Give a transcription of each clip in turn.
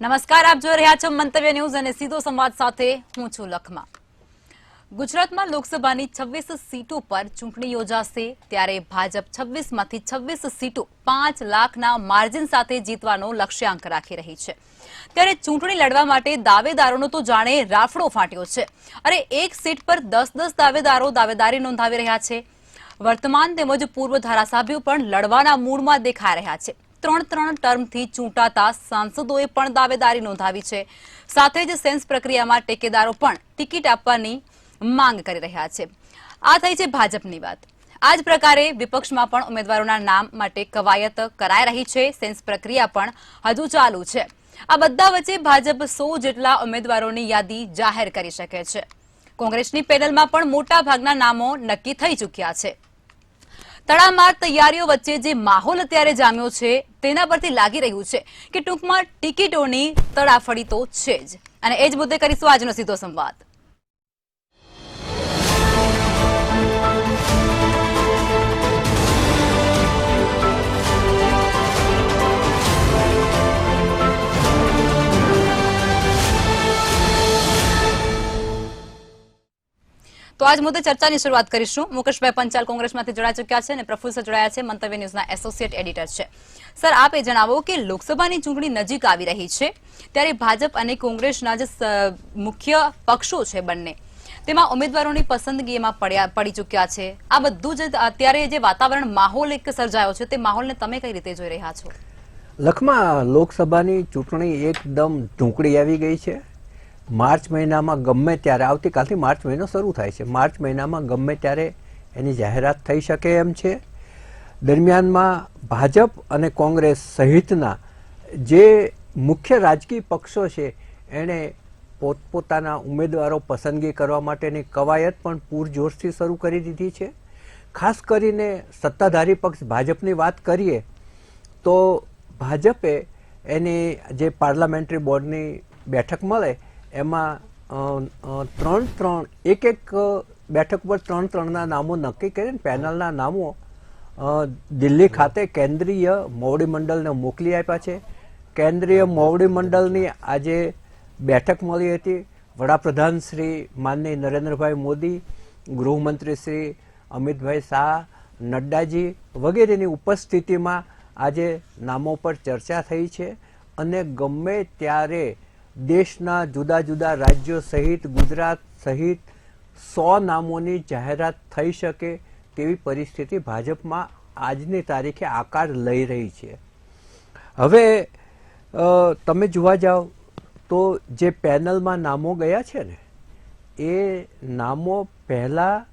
નમસ્કાર, આપ જોઈ રહ્યા છો મંતવ્ય ન્યૂઝ અને સીધો સંવાદ સાથે હું છું લખમા। ગુજરાતમાં લોકસભાની 26 સીટો પર ચૂંટણી યોજાશે ત્યારે ભાજપ 26માંથી 26 સીટો 5 લાખના માર્જિન સાથે જીતવાનો લક્ષ્યાંક રાખી રહી છે। ત્યારે ચૂંટણી લડવા માટે દાવેદારોનો તો જાણે રાફડો ફાટ્યો છે। અરે એક સીટ પર 10-10 દાવેદારો દાવેદારી નોંધાવી રહ્યા છે। વર્તમાન તેમજ પૂર્વ ધારાસભ્યો પણ લડવાના મૂડમાં દેખાઈ રહ્યા છે। 3 ટર્મથી ચૂંટાતા સાંસદોએ પણ દાવેદારી નોંધાવી છે। સાથે જ સેન્સ પ્રક્રિયામાં ટેકેદારો પણ ટિકિટ આપવાની માંગ કરી રહ્યા છે। આ થઈ છે ભાજપની વાત। આ જ પ્રકારે વિપક્ષમાં પણ ઉમેદવારોના નામ માટે કવાયત કરાઈ રહી છે। સેન્સ પ્રક્રિયા પણ હજુ ચાલુ છે। આ બધા વચ્ચે ભાજપ 100 જેટલા ઉમેદવારોની યાદી જાહેર કરી શકે છે। કોંગ્રેસની પેનલમાં પણ મોટા ભાગના નામો નક્કી થઈ ચૂક્યા છે। તડામાર તૈયારીઓ વચ્ચે જે માહોલ અત્યારે જામ્યો છે તેના પરથી લાગી રહ્યું છે કે ટૂંકમાં ટિકિટોની તડાફડી તો છે જ। અને એ જ મુદ્દે કરીશું આજનો સીધો સંવાદ। તો આજ મુદ્દે ચર્ચાની શરૂઆત કરીશું। મુકેશભાઈ પંચાલ કોંગ્રેસમાંથી જોડાઈ ચૂક્યા છે અને પ્રફુલ્લ સર જોડાયા છે, મંતવ્ય ન્યૂઝના એસોસિએટ એડિટર છે। સર, આપે જણાવો કે લોકસભાની ચૂંટણી નજીક આવી રહી છે ત્યારે ભાજપ અને કોંગ્રેસના જે મુખ્ય પક્ષો છે બંને તેમાં ઉમેદવારોની પસંદગીમાં પડી ચૂક્યા છે। આ બધું જ અત્યારે જે વાતાવરણ માહોલ એક સર્જાયો છે તે માહોલને તમે કઈ રીતે જોઈ રહ્યા છો? લખમાં લોકસભાની ચૂંટણી એકદમ ઢૂંકડી આવી ગઈ છે। માર્ચ મહિનામાં ગમે ત્યારે, આવતીકાલથી માર્ચ મહિનો શરૂ થાય છે, માર્ચ મહિનામાં ગમે ત્યારે એની જાહેરાત થઈ શકે એમ છે। દરમિયાનમાં ભાજપ અને કોંગ્રેસ સહિતના જે મુખ્ય રાજકીય પક્ષો છે એણે પોતપોતાના ઉમેદવારો પસંદગી કરવા માટેની કવાયત પણ પૂરજોશથી શરૂ કરી દીધી છે। ખાસ કરીને સત્તાધારી પક્ષ ભાજપની વાત કરીએ તો ભાજપે એની જે પાર્લામેન્ટરી બોર્ડની બેઠક મળે એમાં એક બેઠક પર 3-3ના નામો નક્કી કરીને પેનલના નામો દિલ્હી ખાતે કેન્દ્રીય મોવડી મંડળને મોકલી આપ્યા છે। કેન્દ્રીય મોવડી મંડળની આજે બેઠક મળી હતી। વડાપ્રધાન શ્રી માનનીય નરેન્દ્રભાઈ મોદી, ગૃહમંત્રી શ્રી અમિતભાઈ શાહ, નડ્ડાજી વગેરેની ઉપસ્થિતિમાં આજે નામો પર ચર્ચા થઈ છે અને ગમે ત્યારે દેશના જુદા જુદા રાજ્યો સહિત ગુજરાત સહિત 100 નામોની જાહેરાત થઈ શકે તેવી પરિસ્થિતિ ભાજપમાં આજની તારીખે આકાર લઈ રહી છે। હવે તમે જોવા જાઓ તો જે પેનલમાં નામો ગયા છે ને એ નામો પહેલાં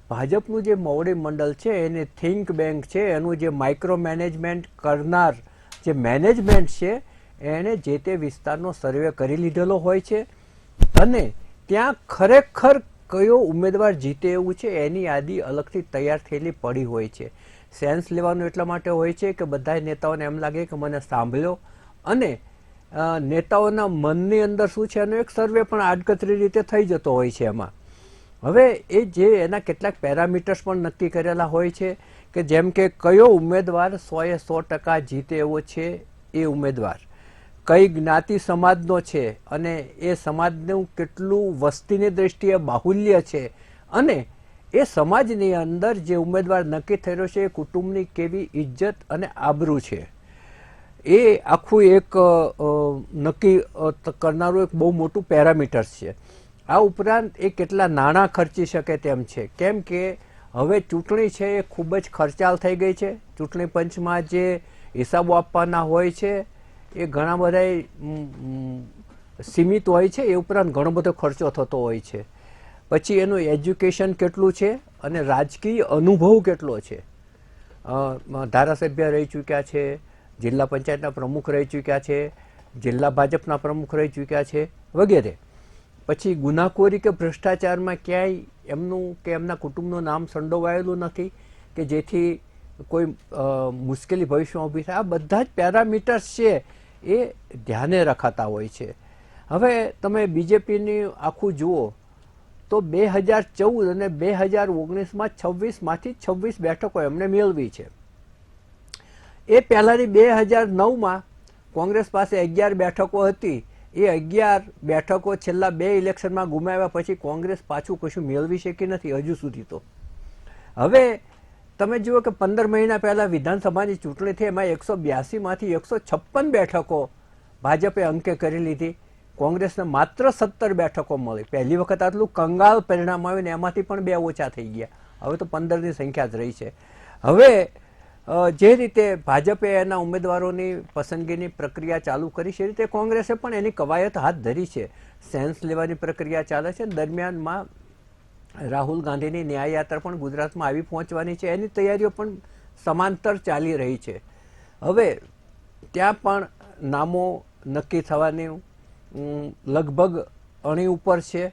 ભાજપનું જે મોવડી મંડળ છે એને થિંક બેંક છે એનું જે માઇક્રો મેનેજમેન્ટ કરનાર જે મેનેજમેન્ટ છે એણે જે તે વિસ્તારનો સર્વે કરી લીધેલો હોય છે અને ત્યાં ખરેખર કયો ઉમેદવાર જીતે એવું છે એની યાદી અલગથી તૈયાર થયેલી પડી હોય છે। સેન્સ લેવાનું એટલા માટે હોય છે કે બધા નેતાઓને એમ લાગે કે મને સાંભળ્યો અને નેતાઓના મનની અંદર શું છે એનો એક સર્વે પણ આડકતરી રીતે થઈ જતો હોય છે એમાં। હવે એ જે એના કેટલાક પેરામીટર્સ પણ નક્કી કરેલા હોય છે કે જેમ કે કયો ઉમેદવાર 100% જીતે એવો છે એ ઉમેદવાર, કઈ જ્ઞાતિ સમાજનો છે અને એ સમાજનું કેટલું વસ્તીની દ્રષ્ટિએ બાહુલ્ય છે અને એ સમાજની અંદર જે ઉમેદવાર નક્કી થયેલો છે એ કુટુંબની કેવી ઇજ્જત અને આબરૂ છે એ આખું એક નક્કી કરનારું એક બહુ મોટું પેરામીટર્સ છે। આ ઉપરાંત એ કેટલા નાણાં ખર્ચી શકે તેમ છે, કેમ કે હવે ચૂંટણી છે એ ખૂબ જ ખર્ચાળ થઈ ગઈ છે। ચૂંટણી પંચમાં જે હિસાબો આપવાના હોય છે એ ઘણા બધા સીમિત હોય છે, એ ઉપરાંત ઘણો બધો ખર્ચો થતો હોય છે। પછી એનું એજ્યુકેશન કેટલું છે અને રાજકીય અનુભવ કેટલો છે। ધારાસભ્ય રહી ચૂક્યા છે, જિલ્લા પંચાયતના પ્રમુખ રહી ચૂક્યા છે, જિલ્લા ભાજપના પ્રમુખ રહી ચૂક્યા છે વગેરે। પછી ગુનાખોરી કે ભ્રષ્ટાચારમાં ક્યાંય એમનું કે એમના કુટુંબનું નામ સંડોવાયેલું નથી કે જેથી કોઈ મુશ્કેલી ભવિષ્યમાં ઊભી થાય। આ બધા જ પેરામીટર્સ છે એ ધ્યાને રખાતા હોય છે। હવે તમે બીજેપીની આખું જુઓ તો 2014 અને 2019માં 26માંથી 26 બેઠકો એમણે મેળવી છે। એ પહેલાંની 2009માં કોંગ્રેસ પાસે 11 બેઠકો હતી, એ 11 બેઠકો છેલ્લા 2 ઇલેક્શનમાં ગુમાવ્યા પછી કોંગ્રેસ પાછું કશું મેળવી શકી નથી હજુ સુધી. તો હવે તમે જુઓ કે 15 મહિના પહેલા વિધાનસભાની ચૂંટણી થઈ, એમાં 182 માંથી 156 બેઠકો ભાજપે અંકે કરી લીધી, કોંગ્રેસને માત્ર 17 બેઠકો મળી. પહેલી વખત આટલું કંગાળ પરિણામ આવ્યું ને એમાંથી પણ 2 ઓછા થઈ ગયા. હવે તો 15ની સંખ્યા જ રહી છે. હવે જે રીતે ભાજપે એના ઉમેદવારોની પસંદગીની પ્રક્રિયા ચાલુ કરી છે, એ રીતે કોંગ્રેસે પણ એની કવાયત હાથ ધરી છે. સેન્સ લેવાની પ્રક્રિયા ચાલે છે. દરમિયાનમાં રાહુલ ગાંધીની ન્યાય યાત્રા પણ ગુજરાતમાં આવી પહોંચવાની છે, એની તૈયારીઓ પણ સમાંતર ચાલી રહી છે. હવે ત્યાં પણ નામો નક્કી થવાની લગભગ અણી ઉપર છે.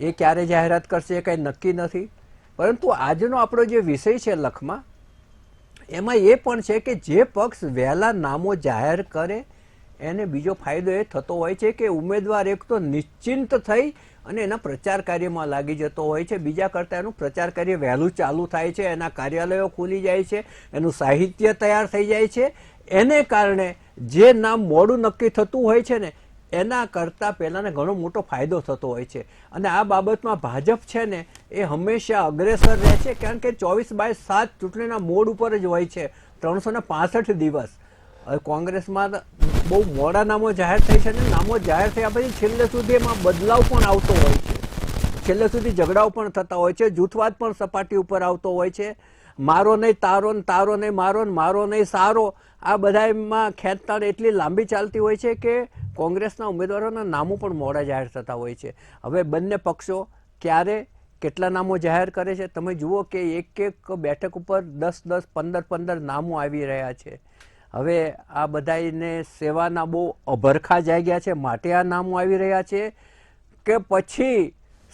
એ ક્યારે જાહેરાત કરશે એ કંઈ નક્કી નથી. પરંતુ આજનો આપણો જે વિષય છે લખમાં, એમાં એ પણ છે કે જે પક્ષ વહેલા નામો જાહેર કરે એને બીજો ફાયદો એ થતો હોય છે કે ઉમેદવાર એક તો નિશ્ચિંત થઈ અને એના પ્રચાર કાર્યમાં લાગી જતો હોય છે. બીજા કરતાં એનું પ્રચાર કાર્ય વહેલું ચાલુ થાય છે, એના કાર્યાલયો ખુલી જાય છે, એનું સાહિત્ય તૈયાર થઈ જાય છે. એને કારણે જે નામ મોડું નક્કી થતું હોય છે ને એના કરતાં પહેલાંને ઘણો મોટો ફાયદો થતો હોય છે. અને આ બાબતમાં ભાજપ છે ને એ હંમેશા અગ્રેસર રહે છે, કારણ કે 24/7 ચૂંટણીના મોડ ઉપર જ હોય છે, 365 દિવસ. હવે કોંગ્રેસમાં બહુ મોડા નામો જાહેર થઈ છે ને નામો જાહેર થયા પછી છેલ્લે સુધી એમાં બદલાવ પણ આવતો હોય છે, છેલ્લે સુધી ઝઘડાઓ પણ થતા હોય છે, જૂથવાદ પણ સપાટી ઉપર આવતો હોય છે. મારો નહીં તારો ને તારો નહીં મારો ને મારો નહીં સારો, આ બધામાં ખેંચતાણ એટલી લાંબી ચાલતી હોય છે કે કોંગ્રેસના ઉમેદવારોના નામો પણ મોડા જાહેર થતા હોય છે. હવે બંને પક્ષો ક્યારે કેટલા નામો જાહેર કરે છે તમે જુઓ કે એક બેઠક ઉપર 10-10, 15-15 નામો આવી રહ્યા છે. હવે આ બધાને સેવાના બહુ અભરખા જાગ્યા છે માટે આ નામો આવી રહ્યા છે કે પછી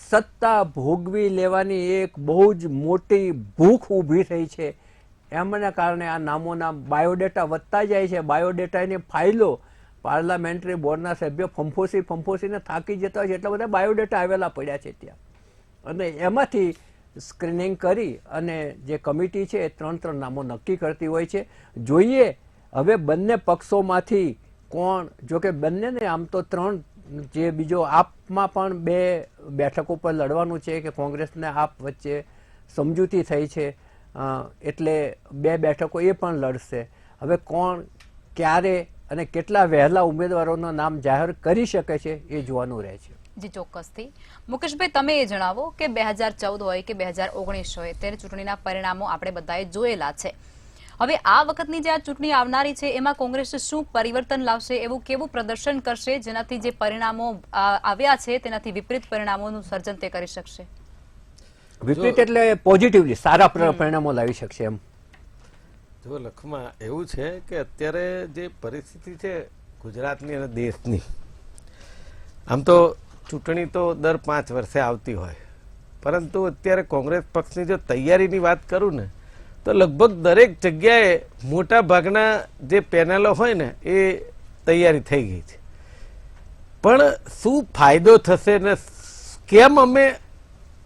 સત્તા ભોગવી લેવાની એક બહુ જ મોટી ભૂખ ઊભી થઈ છે, એમના કારણે આ નામોના બાયોડેટા વધતા જાય છે. બાયોડેટાની ફાઇલો પાર્લામેન્ટરી બોર્ડના સભ્યો ફંફોસીને થાકી જતા હોય છે, એટલા બધા બાયોડેટા આવેલા પડ્યા છે ત્યાં. અને એમાંથી સ્ક્રીનિંગ કરી અને જે કમિટી છે એ 3 નામો નક્કી કરતી હોય છે. જોઈએ હવે બંને પક્ષોમાંથી કોણ, જો કે બંનેને આમ તો 3, જે બીજો આપમાં પણ 2 બેઠકો પર લડવાનું છે કે કોંગ્રેસને આપ વચ્ચે સમજૂતી થઈ છે, એટલે 2 બેઠકો એ પણ લડશે. હવે કોણ ક્યારે અને કેટલા વહેલા ઉમેદવારોના નામ જાહેર કરી શકે છે એ જોવાનું રહે છે. જી ચોક્કસથી. મુકેશભાઈ, તમે એ જણાવો કે 2014 હોય કે 2019 હોય ત્યારે ચૂંટણીના પરિણામો આપણે બધાએ જોયેલા છે. હવે આ વખતની જે આ ચૂંટણી આવનારી છે એમાં કોંગ્રેસ શું પરિવર્તન લાવશે, એવું કેવું પ્રદર્શન કરશે જેનાથી જે પરિણામો આવ્યા છે તેનાથી વિપરીત પરિણામોનું સર્જન તે કરી શકશે? વિપરીત એટલે પોઝિટિવલી સારા પરિણામો લાવી શકશે. એમ જો લખમાં એવું છે કે અત્યારે જે પરિસ્થિતિ છે ગુજરાતની અને દેશની, આમ તો ચૂંટણી તો દર 5 વર્ષે આવતી હોય, પરંતુ અત્યારે કોંગ્રેસ પક્ષની જો તૈયારીની વાત કરું ને તો લગભગ દરેક જગ્યાએ મોટા ભાગના જે પેનલો હોય ને એ તૈયારી થઈ ગઈ છે. પણ શું ફાયદો થશે ને કેમ અમે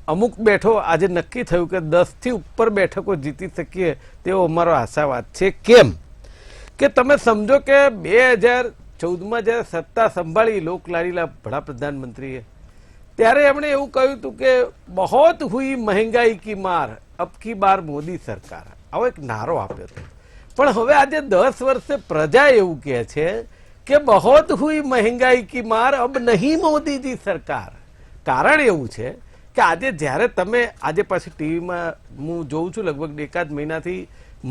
અમુક બેઠો આજે નક્કી થયું કે 10થી ઉપર બેઠકો જીતી શકીએ તેવો અમારો આશાવાદ છે. કેમ કે તમે સમજો કે 2014માં જ્યારે સત્તા સંભાળી લોકલાડીલા વડાપ્રધાનમંત્રીએ, ત્યારે એમણે એવું કહ્યું હતું કે બહોત હુઈ મહેંગાઈ કી માર, અબ કી બાર મોદી સરકાર, આવો એક નારો આપ્યો હતો. પણ હવે આજે 10 વર્ષે પ્રજા એવું કહે છે કે બહોત હુઈ મહેંગાઈ કી માર, અબ નહીં મોદીજી સરકાર. કારણ એવું છે કે આજે જ્યારે તમે આજે પાછી ટીવીમાં હું જોઉં છું લગભગ 1 મહિનાથી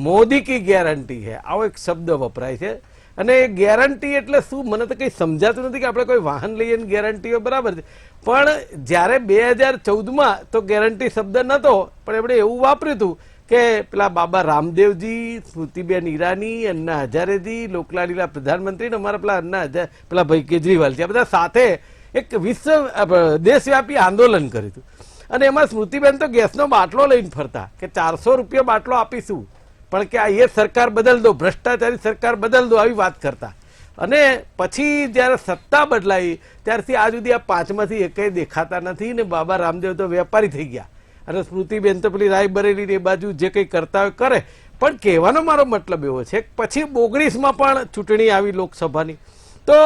મોદી કી ગેરંટી છે આવો એક શબ્દ વપરાય છે. અને ગેરંટી એટલે શું મને તો કંઈ સમજાતું નથી કે આપણે કોઈ વાહન લઈએ ને ગેરંટીઓ બરાબર છે, પણ જ્યારે 2014માં તો ગેરંટી શબ્દ નહોતો, પણ એમણે એવું વાપર્યું હતું કે પેલા બાબા રામદેવજી, સ્મૃતિબેન ઈરાની, અન્ના હજારેજી, લોકલાડીલા પ્રધાનમંત્રી ને અમારા પેલા ભાઈ કેજરીવાલ છે, આ બધા સાથે એક દેશવ્યાપી આંદોલન કર્યું હતું. અને એમાં સ્મૃતિબેન તો ગેસનો બાટલો લઈને ફરતા કે 400 રૂપિયા બાટલો આપીશું, પણ કે આ એ સરકાર બદલ દો, ભ્રષ્ટાચારી સરકાર બદલ દો, આવી વાત કરતા. અને પછી જ્યારે સત્તા બદલાઈ ત્યારથી આજ સુધી આ 5માંથી એકેય દેખાતા નથી ને બાબા રામદેવ તો વેપારી થઈ ગયા અને સ્મૃતિબેન તો પેલી રાયબરેલી એ બાજુ જે કંઈ કરતા હોય કરે. પણ કહેવાનો મારો મતલબ એવો છે કે પછી 29માં પણ ચૂંટણી આવી લોકસભાની, તો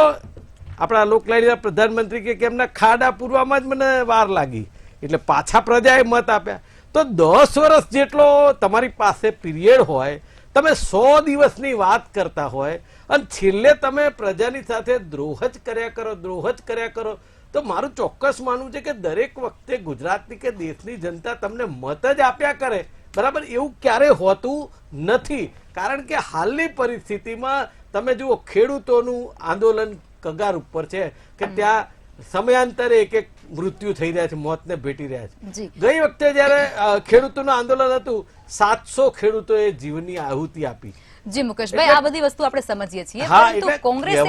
આપણા લોકલાડીના પ્રધાનમંત્રી કે એમના ખાડા પૂરવામાં જ મને વાર લાગી, એટલે પાછા પ્રજાએ મત આપ્યા. તો 10 વર્ષ જેટલો તમારી પાસે પીરિયડ હોય, તમે 100 દિવસની વાત કરતા હોય અને છેલ્લે તમે પ્રજાની સાથે દ્રોહ જ કર્યા કરો, તો મારું ચોક્કસ માનવું છે કે દરેક વખતે ગુજરાતની કે દેશની જનતા તમને મત જ આપ્યા કરે, બરાબર? એવું ક્યારેય હોતું નથી. કારણ કે હાલની પરિસ્થિતિમાં તમે જુઓ, ખેડૂતોનું આંદોલન કગાર ઉપર છે કે ત્યાં સમયાંતરે એક મૃત્યુ થઈ રહ્યા છે, મોતને ભેટી રહ્યા છે. ગઈ વખતે જયારે ખેડૂતોનું આંદોલન હતું, 700 ખેડૂતોએ જીવની આહુતિ આપી. જી મુકેશભાઈ, આ બધી વસ્તુ આપણે સમજીએ છીએ, પરંતુ કોંગ્રેસ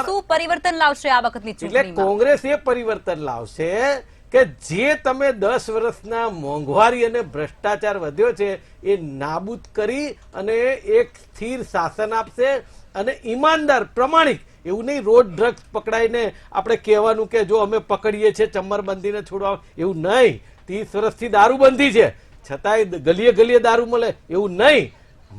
શું પરિવર્તન લાવશે આ વખતની ચૂંટણીમાં? એટલે કોંગ્રેસ એ પરિવર્તન લાવશે કે જે તમે 10 વર્ષના મોંઘવારી અને ભ્રષ્ટાચાર વધ્યો છે એ નાબૂદ કરી અને એક સ્થિર શાસન આપશે અને ઈમાનદાર, પ્રમાણિક, એવું નહીં રોજ ડ્રગ્સ પકડાઈને આપણે કહેવાનું કે જો અમે પકડીએ છીએ ચમરબંધીને છોડવા, એવું નહીં. 30 વર્ષથી દારૂબંધી છે છતાંય ગલીએ ગલીએ દારૂ મળે, એવું નહીં.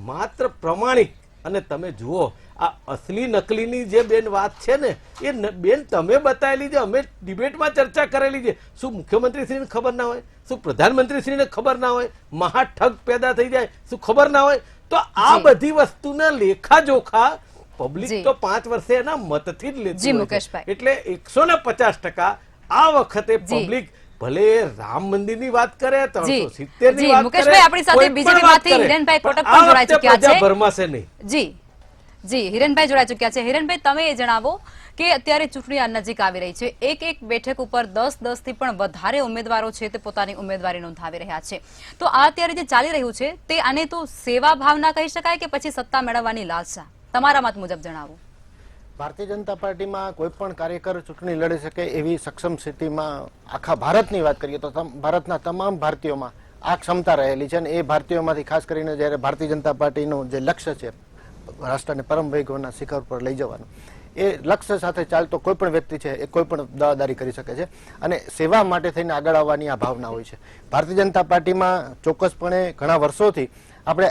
માત્ર પ્રમાણિક. અને તમે જુઓ, આ અસલી નકલીની જે બેન વાત છે ને, એ બેન તમે બતાવેલી છે, અમે ડિબેટમાં ચર્ચા કરેલી છે. શું મુખ્યમંત્રીશ્રીને ખબર ના હોય? શું પ્રધાનમંત્રીશ્રીને ખબર ના હોય? મહાઠગ પેદા થઈ જાય, શું ખબર ના હોય? તો આ બધી વસ્તુના લેખાજોખા પબ્લિક તો 5 વર્ષે એના મતથી જ લેતી હોય છે. એટલે 150% આ વખતે પબ્લિક ભલે રામ મંદિરની વાત કરે, 370 ની વાત કરે, આપણી સાથે બીજેપીમાંથી હિરેનભાઈ કોટક પણ જોડાઈ ચૂક્યા છે. ભરમાશે નહીં. જી હિરેનભાઈ જોડાઈ ચૂક્યા છે. હિરેનભાઈ, તમે એ જણાવો કે અત્યારે ચૂંટણી નજીક આવી રહી છે, એક બેઠક ઉપર 10 થી પણ વધારે ઉમેદવારો છે તે પોતાની ઉમેદવારી નોંધાવી રહ્યા છે. તો આ અત્યારે જે ચાલી રહ્યું છે તે આને તો સેવા ભાવના કહી શકાય કે પછી સત્તા મેળવવાની લાલસા? તમારા મત મુજબ જણાવો. ભારતીય જનતા પાર્ટીમાં કોઈ પણ કાર્યકર ચૂંટણી લડી શકે એવી સક્ષમ સ્થિતિમાં આખા ભારતની વાત કરીએ તો ભારતના તમામ ભારતીયોમાં આ ક્ષમતા રહેલી છે. અને એ ભારતીયોમાંથી ખાસ કરીને જ્યારે ભારતીય જનતા પાર્ટીનું જે લક્ષ્ય છે રાષ્ટ્રને પરમ વૈભવના શિખર પર લઈ જવાનું, એ લક્ષ્ય સાથે ચાલતો કોઈ પણ વ્યક્તિ છે એ કોઈ પણ દાવાદારી કરી શકે છે અને સેવા માટે થઈને આગળ આવવાની આ ભાવના હોય છે. ભારતીય જનતા પાર્ટીમાં ચોક્કસપણે ઘણા વર્ષોથી આપણે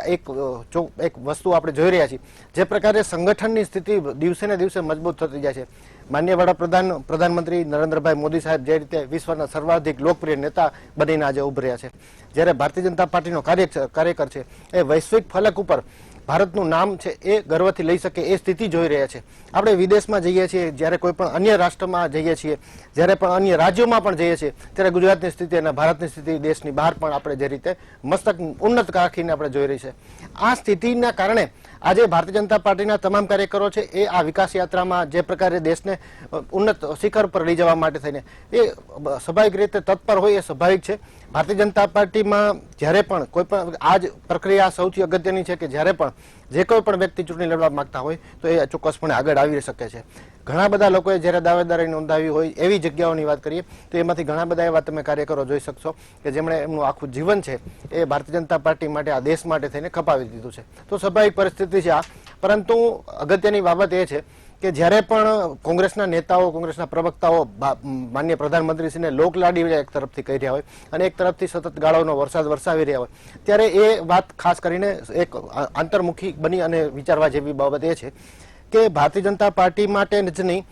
એક વસ્તુ આપણે જોઈ રહ્યા છીએ, જે પ્રકારે સંગઠનની સ્થિતિ દિવસે ને દિવસે મજબૂત થતી જાય છે. માન્ય પ્રધાનમંત્રી નરેન્દ્રભાઈ મોદી સાહેબ જે રીતે વિશ્વના સર્વાધિક લોકપ્રિય નેતા બનીને આજે ઉભર્યા છે, જ્યારે ભારતીય જનતા પાર્ટીનો કાર્યકર છે એ વૈશ્વિક ફલક ઉપર ભારતનું નામ છે એ ગર્વથી લઈ શકે એ સ્થિતિ જોઈ રહ્યા છે. આપણે વિદેશમાં જઈએ છીએ, જ્યારે કોઈ પણ અન્ય રાષ્ટ્રમાં જઈએ છીએ, જ્યારે પણ અન્ય રાજ્યોમાં પણ જઈએ છીએ, ત્યારે ગુજરાતની સ્થિતિ અને ભારતની સ્થિતિ દેશની બહાર પણ આપણે જે રીતે મસ્તક ઉન્નત રાખીને આપણે જોઈ રહી છે. આ સ્થિતિના કારણે આજે ભારતીય જનતા પાર્ટીના તમામ કાર્યકરો છે એ આ વિકાસ યાત્રામાં જે પ્રકારે દેશને ઉન્નત શિખર પર લઈ જવા માટે થઈને એ સ્વાભાવિક રીતે તત્પર હોય, એ સ્વાભાવિક છે. ભારતીય જનતા પાર્ટીમાં જ્યારે પણ કોઈ પણ આ જ પ્રક્રિયા સૌથી અગત્યની છે કે જ્યારે પણ જે કોઈ પણ વ્યક્તિ ચૂંટણી લડવા માંગતા હોય તો એ ચોક્કસપણે આગળ આવી શકે છે. ઘણા બધા લોકોએ જ્યારે દાવેદારી નોંધાવી હોય એવી જગ્યાઓની વાત કરીએ તો એમાંથી ઘણા બધા એવા તમે કાર્યકરો જોઈ શકશો કે જેમણે એમનું આખું જીવન છે એ ભારતીય જનતા પાર્ટી માટે, આ દેશ માટે થઈને ખપાવી દીધું છે. તો સ્વાભાવિક પરિસ્થિતિ છે આ. પરંતુ અગત્યની બાબત એ છે કે જ્યારે પણ કોંગ્રેસના નેતાઓ, કોંગ્રેસના પ્રવક્તાઓ માન્ય પ્રધાનમંત્રીશ્રીને લોકલાડી એક તરફથી કહી રહ્યા હોય અને એક તરફથી સતત ગાળોનો વરસાદ વરસાવી રહ્યા હોય, ત્યારે એ વાત ખાસ કરીને એક આંતરમુખી બની અને વિચારવા જેવી બાબત એ છે કે ભારતીય જનતા પાર્ટી માટે જ નહીં,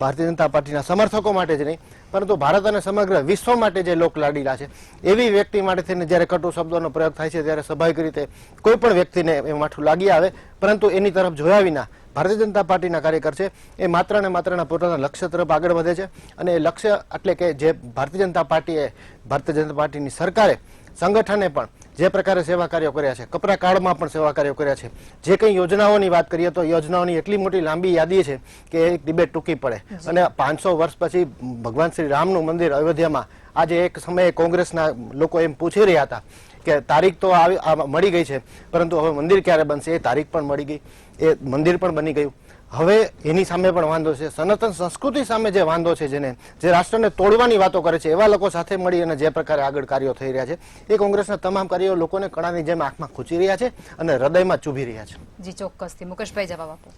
ભારતીય જનતા પાર્ટીના સમર્થકો માટે જ નહીં, પરંતુ ભારત અને સમગ્ર વિશ્વ માટે જે લોકલાડીલા છે એવી વ્યક્તિ માટે થઈને જ્યારે કટુ શબ્દોનો પ્રયોગ થાય છે ત્યારે સ્વાભાવિક રીતે કોઈ પણ વ્યક્તિને એ માઠું લાગી આવે. પરંતુ એની તરફ જોયા વિના ભારતીય જનતા પાર્ટીના કાર્યકર છે એ માત્ર ને માત્ર પોતાના લક્ષ્ય તરફ આગળ વધે છે. અને એ લક્ષ્ય એટલે કે જે ભારતીય જનતા પાર્ટીએ, ભારતીય જનતા પાર્ટીની સરકારે, સંગઠને પણ જે પ્રકારે સેવા કાર્યો કર્યા છે, કપરા કાળમાં પણ સેવા કાર્યો કર્યા છે. જે કંઈ યોજનાઓની વાત કરીએ તો યોજનાઓની એટલી મોટી લાંબી યાદી છે કે એક ડિબેટ ટૂંકી પડે. અને 500 વર્ષ પછી ભગવાન શ્રી રામનું મંદિર અયોધ્યામાં આજે એક સમયે કોંગ્રેસના લોકો એમ પૂછી રહ્યા હતા કે તારીખ તો મળી ગઈ છે, પરંતુ હવે મંદિર ક્યારે બનશે? એ તારીખ પણ મળી ગઈ, એ મંદિર પણ બની ગયું. હવે એની સામે પણ વાંધો છે, સનાતન સંસ્કૃતિ સામે જે વાંધો છે, જે રાષ્ટ્રને તોડવાની વાતો કરે છે, એવા લોકો સાથે મળી અને જે પ્રકારે આગળ કાર્યો થઈ રહ્યા છે એ કોંગ્રેસના તમામ કાર્યો લોકોને કણાની જેમ આંખમાં ખૂંચી રહ્યા છે અને હૃદયમાં ચૂભી રહ્યા છે. જી ચોક્કસથી. મુકેશભાઈ જવાબ આપો.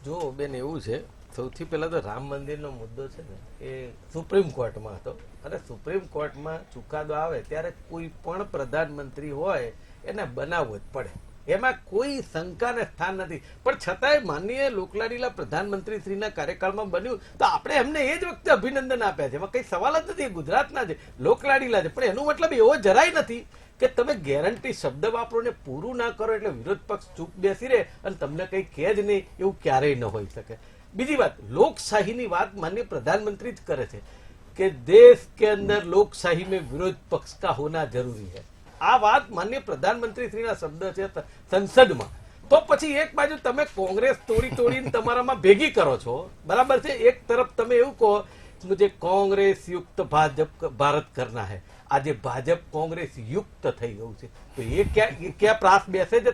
જો બેન, એવું છે, સૌથી પહેલા તો રામ મંદિરનો મુદ્દો છે ને એ સુપ્રીમ કોર્ટમાં હતો અને સુપ્રીમ કોર્ટમાં ચુકાદો આવે ત્યારે કોઈ પણ પ્રધાનમંત્રી હોય એને બનાવવો જ પડે. એમાં કોઈ શંકાને સ્થાન નથી. પણ છતાંય માનનીય લોકલાડીલા પ્રધાનમંત્રી શ્રીના કાર્યકાળમાં બન્યું તો આપણે એમને એ જ વખતે અભિનંદન આપ્યા છે. એમાં કઈ સવાલ જ નથી. એ ગુજરાતના છે, લોકલાડીલા છે. પણ એનો મતલબ એવો જરાય નથી કે તમે ગેરંટી શબ્દ વાપરો ને પૂરું ના કરો એટલે વિરોધ પક્ષ ચૂપ બેસી રહે અને તમને કઈ કહે જ નહીં, એવું ક્યારેય ન હોઈ શકે. બીજી વાત, લોકશાહીની વાત માનનીય પ્રધાનમંત્રી જ કરે છે કે દેશ કે અંદર લોકશાહી में विरोध पक्ष का होना जरूरी है. આ વાત માનનીય પ્રધાનમંત્રી શ્રીના શબ્દ છે સંસદમાં. તો પછી એક બાજુ તમે કોંગ્રેસ તોડીને તમારામાં ભેગી કરો છો, બરાબર છે. એક તરફ તમે એવું કહો મુझे कांग्रेस युक्त भाजप भारत करना है. આજે ભાજપ કોંગ્રેસ યુક્ત થઈ ગયું છે તો એ ક્યાં પ્રાસ બેસે છે?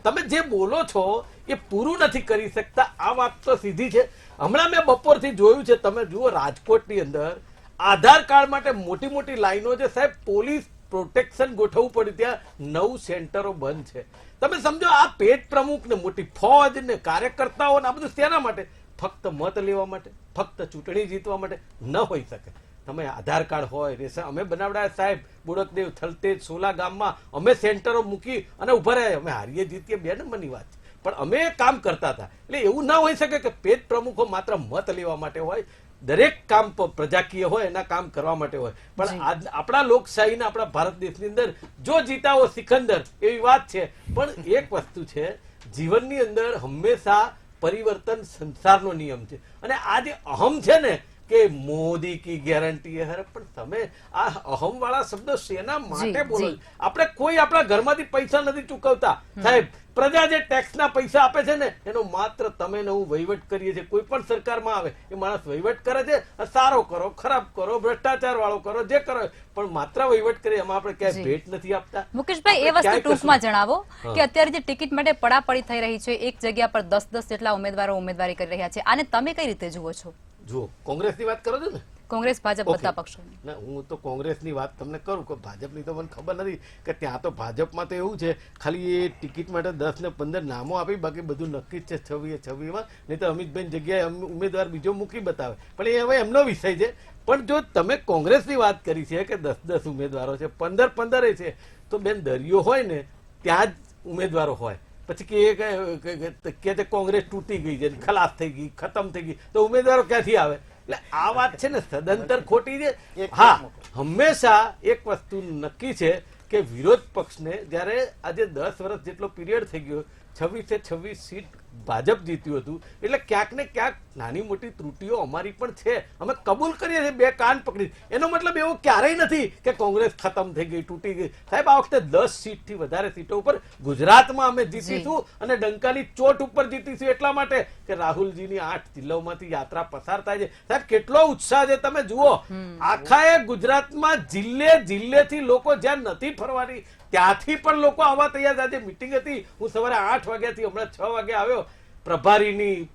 તમે જે બોલો છો એ પૂરું નથી કરી શકતા. આ વાત તો સીધી છે. હમણાં મેં બપોરથી જોયું છે, તમે જુઓ રાજકોટની અંદર આધાર કાર્ડ માટે મોટી મોટી લાઈનો છે સાહેબ. પોલીસ પ્રોટેક્શન ગોઠવવું પડ્યું, ત્યાં 9 સેન્ટરો બંધ છે. તમે સમજો આ પેટ પ્રમુખ ને મોટી ફોજ ને કાર્યકર્તાઓ ને આ બધું શેના માટે? ફક્ત મત લેવા માટે, ફક્ત ચૂંટણી જીતવા માટે ન હોઈ શકે. તમે આધાર કાર્ડ હોય, રેશન અમે બનાવડાયા સાહેબ, બોડકદેવ, થલતેજ, સોલા ગામમાં અમે સેન્ટરો મૂકી અને ઉભા રહ્યા. અમે હારીએ જીતીએ 2 નંબરની વાત છે, પણ અમે કામ કરતા હતા. એટલે એવું ના હોઈ શકે કે પેટ પ્રમુખો માત્ર મત લેવા માટે હોય. દરેક કામ પ્રજાકીય હોય, એના કામ કરવા માટે હોય. પણ આપણા લોકશાહીના આપણા ભારત દેશની અંદર જો જીતાવો સિકંદર એવી વાત છે. પણ એક વસ્તુ છે, જીવનની અંદર હંમેશા પરિવર્તન સંસારનો નિયમ છે. અને આ જે અહમ છે ને કે મોદી કી ગેરંટી હે, પણ તમે આ અહમ વાળા શબ્દો શેના માટે બોલો? આપણે કોઈ આપણા ઘરમાંથી પૈસા નથી ચૂકવતા સાહેબ. પ્રજા જે ટેક્સના પૈસા આપે છે ને એનો માત્ર તમે ને હું વહીવટ કરીએ છીએ. કોઈ પણ સરકારમાં આવે એ માણસ વહીવટ કરે છે, સારો કરો, ખરાબ કરો, ભ્રષ્ટાચાર વાળો કરો, જે કરો, પણ માત્ર વહીવટ કરીએ. એમાં આપણે ક્યાંય ભેટ નથી આપતા. મુકેશભાઈ, એ વસ્તુ ટૂંકમાં જણાવો કે અત્યારે જે ટિકિટ માટે પડાપડી થઈ રહી છે, એક જગ્યા પર 10 જેટલા ઉમેદવારો ઉમેદવારી કરી રહ્યા છે, આને તમે કઈ રીતે જુઓ છો? જુઓ, કોંગ્રેસની વાત કરો છો ને? કોંગ્રેસ ભાજપ બધા પક્ષો. ના, હું તો કોંગ્રેસની વાત તમને કરું કે ભાજપની તો મને ખબર નથી કે ત્યાં તો ભાજપમાં તો એવું છે ખાલી એ ટિકિટ માટે 10 ને 15 નામો આપી, બાકી બધું નક્કી જ છે 26-26માં. નહીં તો અમિતભાઈ જગ્યાએ ઉમેદવાર બીજો મૂકી બતાવે. પણ એ હવે એમનો વિષય છે. પણ જો તમે કોંગ્રેસની વાત કરી છે કે 10 ઉમેદવારો છે, 15 છે, તો બેન દરિયો હોય ને ત્યાં જ ઉમેદવારો હોય. પછી કે કોંગ્રેસ તૂટી ગઈ છે, ખલાસ થઈ ગઈ, ખતમ થઈ ગઈ, તો ઉમેદવારો ક્યાંથી આવે? એટલે આ વાત છે ને સદંતર ખોટી છે. હા, હંમેશા એક વસ્તુ નક્કી છે કે વિરોધ પક્ષને જયારે આજે 10 વર્ષ જેટલો પીરિયડ થઈ ગયો, 26 સીટ ભાજપ જીત્યું હતું, એટલે ક્યાંક ને ક્યાંક નાની મોટી ત્રુટીઓ અમારી પણ છે. અમે કબૂલ કરીએ છીએ, 2 કાન પકડી. એનો મતલબ એવો ક્યારેય નથી કે કોંગ્રેસ ખતમ થઈ ગઈ, તૂટી ગઈ. સાહેબ, આ વખતે 10 સીટથી વધારે સીટો ઉપર ગુજરાતમાં અમે જીતીશું અને ડંકાની ચોટ ઉપર જીતીશું. એટલા માટે કે રાહુલજીની 8 જિલ્લાઓમાંથી યાત્રા પસાર થાય છે. સાહેબ, કેટલો ઉત્સાહ છે તમે જુઓ. આખા ગુજરાતમાં જિલ્લેથી લોકો જ્યાં નથી ફરવાની ત્યાંથી પણ લોકો આવવા તૈયાર છે. આજે મિટિંગ હતી, હું સવારે 8 વાગ્યાથી હમણાં 6 વાગે આવ્યો. પ્રભારીની,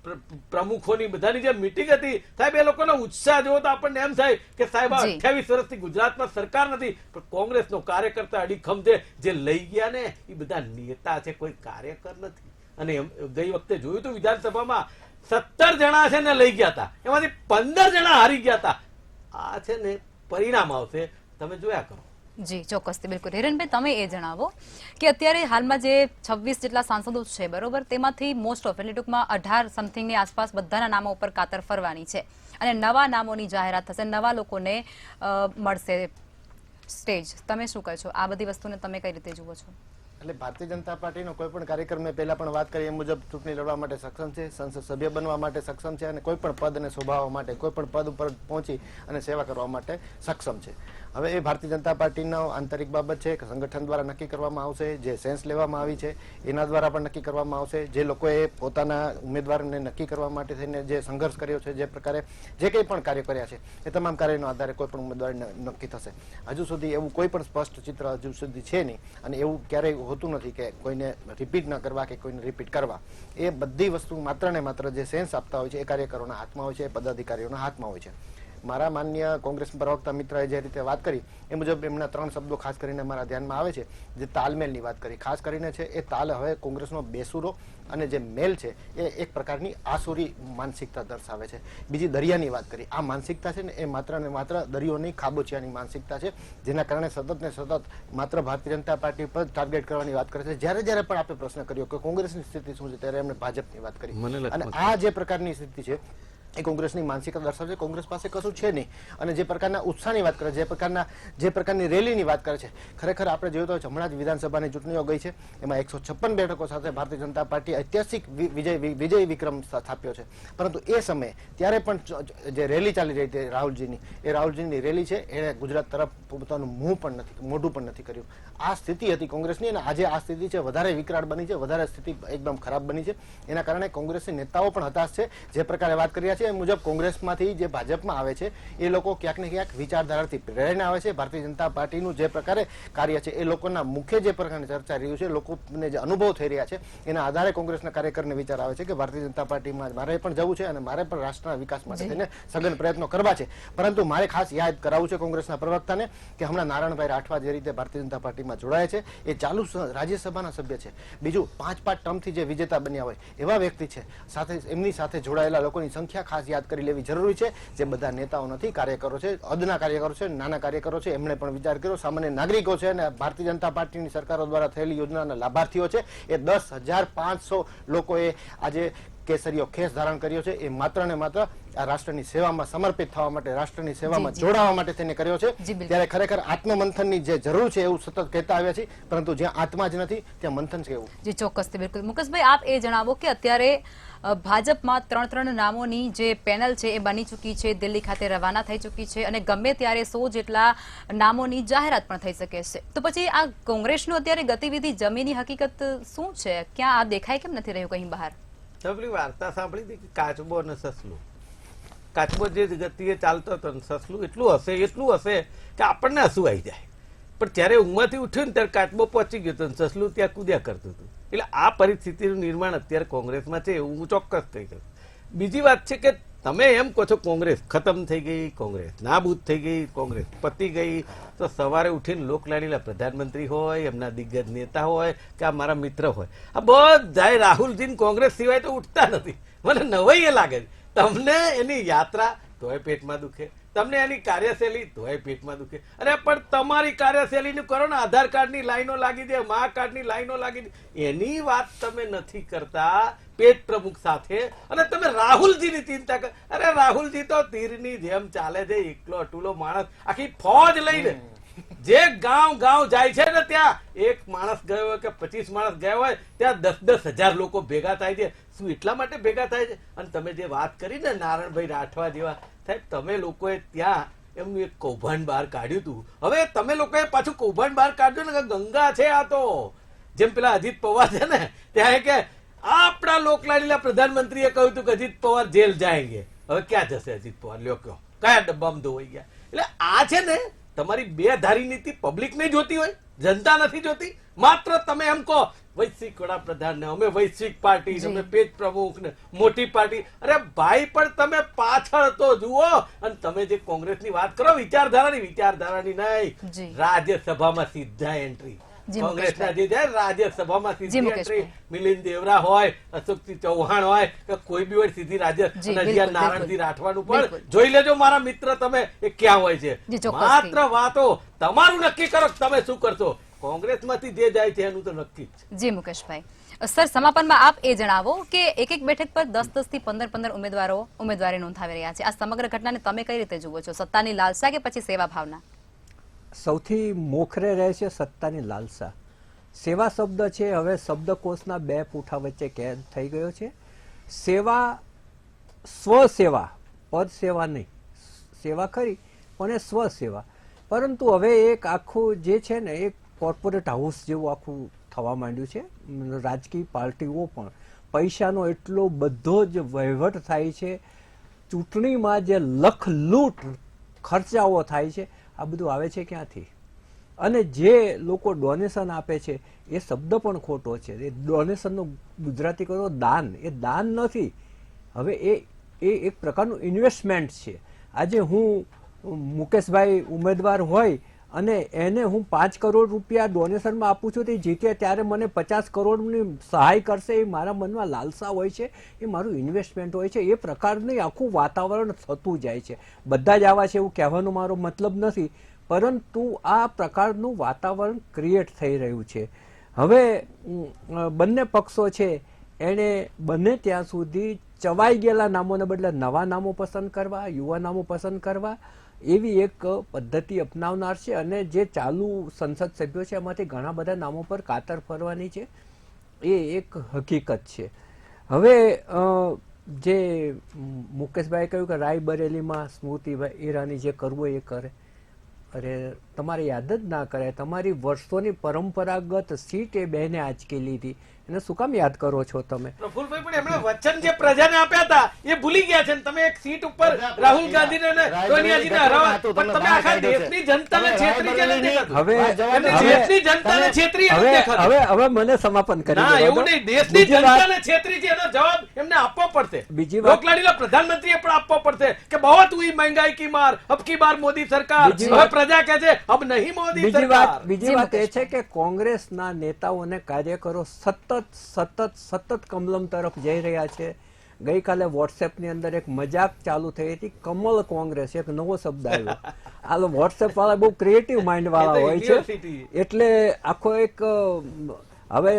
પ્રમુખોની બધાની જે મિટિંગ હતી સાહેબ, એ લોકોનો ઉત્સાહ જોવો તો આપણને એમ થાય કે સાહેબ 28 વર્ષથી ગુજરાતમાં સરકાર નથી, પણ કોંગ્રેસનો કાર્યકર્તા અડીખમ છે. જે લઈ ગયા ને એ બધા નેતા છે, કોઈ કાર્યકર નથી. અને ગઈ વખતે જોયું હતું વિધાનસભામાં 17 જણા છે ને લઈ ગયા હતા, એમાંથી 15 જણા હારી ગયા હતા. આ છે ને પરિણામ આવશે, તમે જોયા કરો. જી ચોક્કસથી, બિલકુલ. હિરેનભાઈ, તમે એ જણાવો કે અત્યારે હાલમાં જે 26 જેટલા સાંસદો છે, બરોબર, તેમાંથી મોસ્ટ ઓફ એટલે ટૂંકમાં 18 સમથિંગની આસપાસ બધાના નામો ઉપર કાતર ફરવાની છે અને નવા નામોની જાહેરાત થશે, નવા લોકોને મળશે સ્ટેજ. તમે શું કહો છો? આ બધી વસ્તુને તમે કઈ રીતે જુઓ છો? એટલે ભારતીય જનતા પાર્ટીનો કોઈ પણ કાર્યક્રમ મેં પહેલા પણ વાત કરી એ મુજબ ચૂંટણી લડવા માટે સક્ષમ છે, સંસદ સભ્ય બનવા માટે સક્ષમ છે અને કોઈ પણ પદને શોભાવવા માટે, કોઈ પણ પદ ઉપર પહોંચી અને સેવા કરવા માટે સક્ષમ છે. હવે એ ભારતીય જનતા પાર્ટીનો આંતરિક બાબત છે કે સંગઠન દ્વારા નક્કી કરવામાં આવશે. જે સેન્સ લેવામાં આવી છે એના દ્વારા પણ નક્કી કરવામાં આવશે. જે લોકોએ પોતાના ઉમેદવારને નક્કી કરવા માટે થઈને જે સંઘર્ષ કર્યો છે, જે પ્રકારે જે કંઈ પણ કાર્ય કર્યા છે, એ તમામ કાર્યના આધારે કોઈ પણ ઉમેદવાર નક્કી થશે. હજુ સુધી એવું કોઈ પણ સ્પષ્ટ ચિત્ર હજુ સુધી છે નહીં અને એવું ક્યારેય હોતું નથી કે કોઈને રિપીટ ન કરવા કે કોઈને રિપીટ કરવા. એ બધી વસ્તુ માત્ર ને માત્ર જે સેન્સ આપતા હોય છે એ કાર્યકરોના હાથમાં હોય છે, એ પદાધિકારીઓના હાથમાં હોય છે. મારા માન્ય કોંગ્રેસ પ્રવક્તા મિત્રએ જે રીતે વાત કરી એ મુજબ એમના 3 શબ્દો ખાસ કરીને મારા ધ્યાનમાં આવે છે. જે તાલમેલની વાત કરી ખાસ કરીને છે એ તાલ હવે કોંગ્રેસનો બેસુરો અને જે મેલ છે એ એક પ્રકારની આસુરી માનસિકતા દર્શાવે છે. બીજી દરિયાની વાત કરી. આ માનસિકતા છે ને એ માત્ર ને માત્ર દરિયોની ખાબોચિયાની માનસિકતા છે, જેના કારણે સતત ને સતત માત્ર ભારતીય જનતા પાર્ટી પર ટાર્ગેટ કરવાની વાત કરે છે. જ્યારે જ્યારે પણ આપણે પ્રશ્ન કર્યો કે કોંગ્રેસની સ્થિતિ શું છે ત્યારે એમણે ભાજપની વાત કરી. અને આ જે પ્રકારની સ્થિતિ છે એ કોંગ્રેસની માનસિકતા દર્શાવે છે. કોંગ્રેસ પાસે કશું છે નહીં. અને જે પ્રકારના ઉત્સાહની વાત કરે છે, જે પ્રકારની રેલીની વાત કરે છે, ખરેખર આપણે જોયું તો હમણાં જ વિધાનસભાની ચૂંટણીઓ ગઈ છે, એમાં 156 બેઠકો સાથે ભારતીય જનતા પાર્ટી ઐતિહાસિક વિજય વિક્રમ સ્થાપ્યો છે. પરંતુ એ સમયે ત્યારે પણ જે રેલી ચાલી રહી હતી રાહુલજીની, એ રાહુલજીની રેલી છે એણે ગુજરાત તરફ પોતાનું મોઢું પણ નથી કર્યું. આ સ્થિતિ હતી કોંગ્રેસની અને આજે આ સ્થિતિ છે વધારે વિકરાળ બની છે, વધારે સ્થિતિ એકદમ ખરાબ બની છે. એના કારણે કોંગ્રેસની નેતાઓ પણ હતાશ છે. જે પ્રકારે વાત કરી રહ્યા છે એ મુજબ કોંગ્રેસમાંથી જે ભાજપમાં આવે છે એ લોકો ક્યાંક ને ક્યાંક વિચારધારાથી પ્રેરાઈને આવે છે. ભારતીય જનતા પાર્ટીનું જે પ્રકારે કાર્ય છે એ લોકોના મુખ્ય જે પ્રકારની ચર્ચા રહ્યું છે, લોકોને જે અનુભવ થઈ રહ્યા છે એના આધારે કોંગ્રેસના કાર્યકરને વિચાર આવે છે કે ભારતીય જનતા પાર્ટીમાં મારે પણ જવું છે અને મારે પણ રાષ્ટ્રના વિકાસ માટે થઈને સઘન પ્રયત્નો કરવા છે. પરંતુ મારે ખાસ યાદ કરાવવું છે કોંગ્રેસના પ્રવક્તાને કે હમણાં નારાયણભાઈ રાઠવા જે રીતે ભારતીય જનતા પાર્ટીમાં જોડાયા છે એ ચાલુ રાજ્યસભાના સભ્ય છે. બીજું 5 ટર્મથી જે વિજેતા બન્યા હોય એવા વ્યક્તિ છે. સાથે એમની સાથે જોડાયેલા લોકોની સંખ્યા ખાસ યાદ કરી લેવી જરૂરી છે. જે બધા નેતાઓ નથી, કાર્યકરો છે, અદના કાર્યકરો છે, નાના કાર્યકરો છે, એમણે પણ વિચાર કર્યો. સામાન્ય નાગરિકો છે અને ભારતીય જનતા પાર્ટીની સરકારો દ્વારા થયેલી યોજનાના લાભાર્થીઓ છે એ 10,500 લોકોએ આજે કેસરીયો ખેસ ધારણ કર્યો છે. એ માત્ર ને માત્ર આ રાષ્ટ્રની સેવામાં સમર્પિત થવા માટે, રાષ્ટ્રની સેવામાં જોડાવા માટે તેને કર્યો છે. ત્યારે ખરેખર આત્મમંથનની જે જરૂર છે એવું સતત કહેતા આવ્યા છે, પરંતુ જ્યાં આત્મા જ નથી ત્યાં મંથન છે એવું. જી ચોક્કસ, બિલકુલ. મુકેશભાઈ, આપ એ જણાવો કે અત્યારે ભાજપમાં 3 નામોની જે પેનલ છે એ બની ચૂકી છે, દિલ્હી ખાતે રવાના થઈ ચૂકી છે અને ગમે ત્યારે 100 જેટલા નામોની જાહેરાત પણ થઈ શકે છે. તો પછી આ કોંગ્રેસનું અત્યારે ગતિવિધિ જમીની હકીકત શું છે? ક્યાં આ દેખાય કેમ નથી રહ્યું કहीं બહાર? પેલી વાર્તા સાંભળી હતી કે કાચબો અને સસલું. કાચબો જે ગતિએ ચાલતો હતો, સસલું એટલું હશે કે આપણને હસવું આવી જાય. પણ જ્યારે ઊંઘમાંથી ઉઠ્યું ને ત્યારે કાચબો પહોંચી ગયો હતો, સસલું ત્યાં કૂદ્યા કરતું હતું. એટલે આ પરિસ્થિતિનું નિર્માણ અત્યારે કોંગ્રેસમાં છે એવું ચોક્કસ થઈ ગયું. બીજી વાત છે કે તમે એમ કહો છો કોંગ્રેસ ખતમ થઈ ગઈ, કોંગ્રેસ નાબૂદ થઈ ગઈ, કોંગ્રેસ પતી ગઈ, તો સવારે ઉઠીને લોકલાડીલા પ્રધાનમંત્રી હોય, એમના દિગ્ગજ નેતા હોય કે આ મારા મિત્ર હોય, આ બધા રાહુલજી કોંગ્રેસ સિવાય તો ઉઠતા નથી. મને નવાઈ એ લાગે છે. તમને એની યાત્રા તોય પેટમાં દુખે, તમને એની કાર્યશૈલી તોય પેટમાં દુખે. અરે પણ તમારી કાર્યશૈલીનું કરો ને, આધાર કાર્ડની લાઈનો લાગી દે, મા કાર્ડની લાઈનો લાગી દે, એની વાત તમે નથી કરતા પેટ પ્રમુખ સાથે. અને તમે રાહુલજીની ચિંતા કર. અરે રાહુલજી તો તીરની જેમ ચાલે છે, એકલો અટુલો માણસ આખી ફોજ લઈને જે ગાંવ જાય છે ને ત્યાં એક માણસ ગયો હોય કે 25 માણસ ગયા હોય ત્યાં 10,000 લોકો ભેગા થાય છે. શું એટલા માટે ભેગા થાય છે? અને તમે જે વાત કરી ને નારાયણભાઈ રાઠવા જેવા, સાહેબ તમે લોકોએ ત્યાં એમનું એક કૌભાંડ બહાર કાઢ્યું હતું. હવે તમે લોકોએ પાછું કૌભાંડ બહાર કાઢ્યું ને કે ગંગા છે આ તો, જેમ પેલા અજીત પવાર છે ને ત્યાં કે આપણા લોકલાડીલા પ્રધાનમંત્રીએ કહ્યું હતું કે અજીત પવાર જેલ જાયંગે. હવે ક્યાં જશે અજીત પવાર? લ્યો કયો કયા ડબ્બામાં ધોવાઈ ગયા? એટલે આ છે ને તમારી બે ધારી નીતિ પબ્લિક નહીં જોતી હોય, જનતા નથી જોતી. માત્ર તમે એમ કહો વૈશ્વિક વડાપ્રધાન ને અમે વૈશ્વિક પાર્ટી, અમે પેજ પ્રમુખ ને મોટી પાર્ટી. અરે ભાઈ પણ તમે પાછળ તો જુઓ. અને તમે જે કોંગ્રેસની વાત કરો વિચારધારાની નહીં, રાજ્યસભામાં સીધા એન્ટ્રી કોંગ્રેસના જે છે રાજ્યસભામાં સીધી એન્ટ્રી. મિલિંદ દેવરા હોય, અશોકસિંહ ચૌહાણ હોય કે કોઈ બી હોય સીધી નારાયણજી રાઠવાનું પણ જોઈ લેજો મારા મિત્ર તમે એ ક્યાં હોય છે. માત્ર વાતો તમારું નક્કી કરો તમે શું કરશો. કોંગ્રેસમાંથી જે જાય છે એનું તો નક્કી જ. જી મુકેશભાઈ, સર સમાપનમાં આપ એ જણાવો કે એક બેઠક પર 10 થી 15 ઉમેદવારો ઉમેદવારી નોંધાવી રહ્યા છે. આ સમગ્ર ઘટનાને તમે કઈ રીતે જુઓ છો? સત્તાની લાલસા કે પછી સેવા ભાવના? સૌથી મોખરે રહે છે સત્તાની લાલસા. સેવા શબ્દ છે હવે શબ્દકોશના 2 પૂઠા વચ્ચે કેદ થઈ ગયો છે. સેવા, સ્વસેવા, પદ સેવા નહીં, સેવા ખરી પણ એ સ્વસેવા. પરંતુ હવે એક આખું જે છે ને એક કોર્પોરેટ હાઉસ જેવું આખું થવા માંડ્યું છે. રાજકીય પાર્ટીઓ પણ પૈસાનો એટલો બધો જ વહીવટ થાય છે. ચૂંટણીમાં જે લખલૂટ ખર્ચાઓ થાય છે આ બધું આવે છે ક્યાંથી? અને જે લોકો ડોનેશન આપે છે એ શબ્દ પણ ખોટો છે. એ ડોનેશનનો ગુજરાતી કરો દાન, એ દાન નથી. હવે એ એક પ્રકારનું ઇન્વેસ્ટમેન્ટ છે. આજે હું મુકેશભાઈ ઉમેદવાર હોય અને એને હું 5 કરોડ રૂપિયા ડોનેશનમાં આપું છું, તે જીતે ત્યારે મને 50 કરોડની સહાય કરશે, એ મારા મનમાં લાલસા હોય છે, એ મારું ઇન્વેસ્ટમેન્ટ હોય છે. એ પ્રકારનું આખું વાતાવરણ થતું જાય છે. બધા જ આવા છે એવું કહેવાનો મારો મતલબ નથી, પરંતુ આ પ્રકારનું વાતાવરણ ક્રિએટ થઈ રહ્યું છે. હવે બંને પક્ષો છે એણે બને ત્યાં સુધી ચવાઈ ગયેલા નામોને બદલે નવા નામો પસંદ કરવા, યુવા નામો પસંદ કરવા એવી એક પદ્ધતિ અપનાવનાર છે. અને જે ચાલુ સંસદ સભ્યો છે એમાંથી ઘણા બધા નામો પર કાતર ફરવાની છે, એ એક હકીકત છે. હવે જે મુકેશભાઈ કહ્યું કે રાયબરેલીમાં સ્મૃતિભાઈ ઈરાની જે કરવું એ કરે, અરે તમારે યાદ જ ના કરે, તમારી વર્ષોની પરંપરાગત સીટ એ બહેને આંચકી લીધી, એને શું કામ યાદ કરો છો તમે? પ્રફુલભાઈ પણ એમણે વચન જે પ્રજાને આપ્યા હતા એ ભૂલી ગયા છે. તમે એક સીટ ઉપર રાહુલ ગાંધીને અને સોનિયાજીને હરાવા, પણ તમે આખા દેશની જનતાને છેતરી છે નથી કરતું. દેશની જનતાને છેતરી એમ નથી કરતું. હવે મને સમાપન કરી ના, દેવા એવું દો. નહીં. દેશની બીજી વાત- જનતાને છેતરી છે એનો જવાબ એમને આપવો પડશે. બીજી વાત- લોકલાડીલા પ્રધાનમંત્રીએ પણ આપવો પડશે કે બહોત હુઈ મહેંગાઈ કી માર, અબ કી બાર મોદી સરકાર. બીજી હવે વાત- પ્રજા કહે છે અબ નહીં મોદી બીજી સરકાર. બીજી વાત એ છે કે કોંગ્રેસના નેતાઓ અને કાર્યકરો સતત કમલમ તરફ જઈ રહ્યા છે. ગઈકાલે વોટ્સએપની અંદર એક મજાક ચાલુ થઈ હતી, કમલ કોંગ્રેસ, એક નવો શબ્દ આવ્યો. આ વોટ્સએપ વાળા બહુ ક્રિએટિવ માઇન્ડ વાળા હોય છે, યુનિવર્સિટી. એટલે આખો એક હવે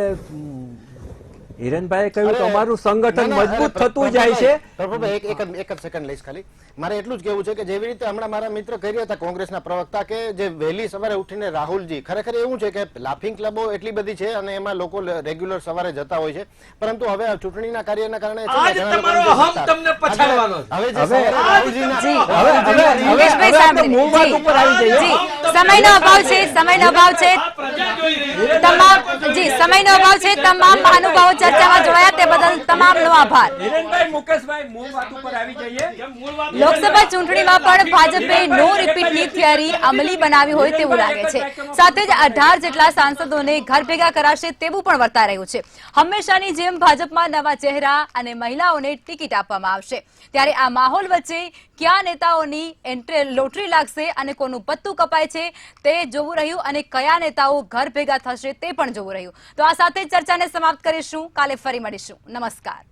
હિરેનભાઈએ કહ્યું કે અમારું સંગઠન મજબૂત થતું જાય છે. પ્રફુલભાઈ, એક જ સેકન્ડ લઈશ ખાલી. મારે એટલું જ કહેવું છે કે જેવી રીતે હમણાં મારા મિત્ર કહી રહ્યા હતા કોંગ્રેસના પ્રવક્તા કે જે વહેલી સવારે ઉઠીને રાહુલજી, ખરેખર એવું છે કે લાફિંગ ક્લબો એટલી બધી છે અને એમાં લોકો રેગ્યુલર સવારે જતા હોય છે, પરંતુ હવે આ ચૂંટણીના કાર્યના કારણે છે ને આજ ઘણા તમારો લોકોને અહમ તમને પછાડવાનો છે. હવે જે સવારે રાહુલજીના- જી. હવે મુકેશભાઈ આપણે સાંભળીએ. મૂળ વાત જી. ઉપર આવી જઈએ. જી, સમયનો અભાવ છે, સમયનો અભાવ છે. આ પ્રજા જોઈ રહી છે. સમયનો અભાવ છે. તમામ મહાનુભાવો ચર્ચામાં જોડાયા તે બદલ તમામનો આભાર. હિરેનભાઈ, મુકેશભાઈ, મૂળ વાત ઉપર આવી જઈએ. જેમ મૂળ વાત લોકસભા ચૂંટણીમાં પણ ભાજપે નો રિપીટની થિયરી અમલી બનાવી હોય તેવું લાગે છે. સાથે જ 18 જેટલા સાંસદોને ઘર ભેગા કરાશે તેવું પણ વર્તાઈ રહ્યું છે. હંમેશાની જેમ ભાજપમાં નવા ચહેરા અને મહિલાઓને ટિકિટ આપવામાં આવશે. ત્યારે આ માહોલ વચ્ચે કયા નેતાઓની લોટરી લાગશે અને કોનું પત્તું કપાય છે તે જોવું રહ્યું, અને કયા નેતાઓ ઘર ભેગા થશે તે પણ જોવું રહ્યું. તો આ સાથે ચર્ચાને સમાપ્ત કરીશું. કાલે ફરી મળીશું. નમસ્કાર.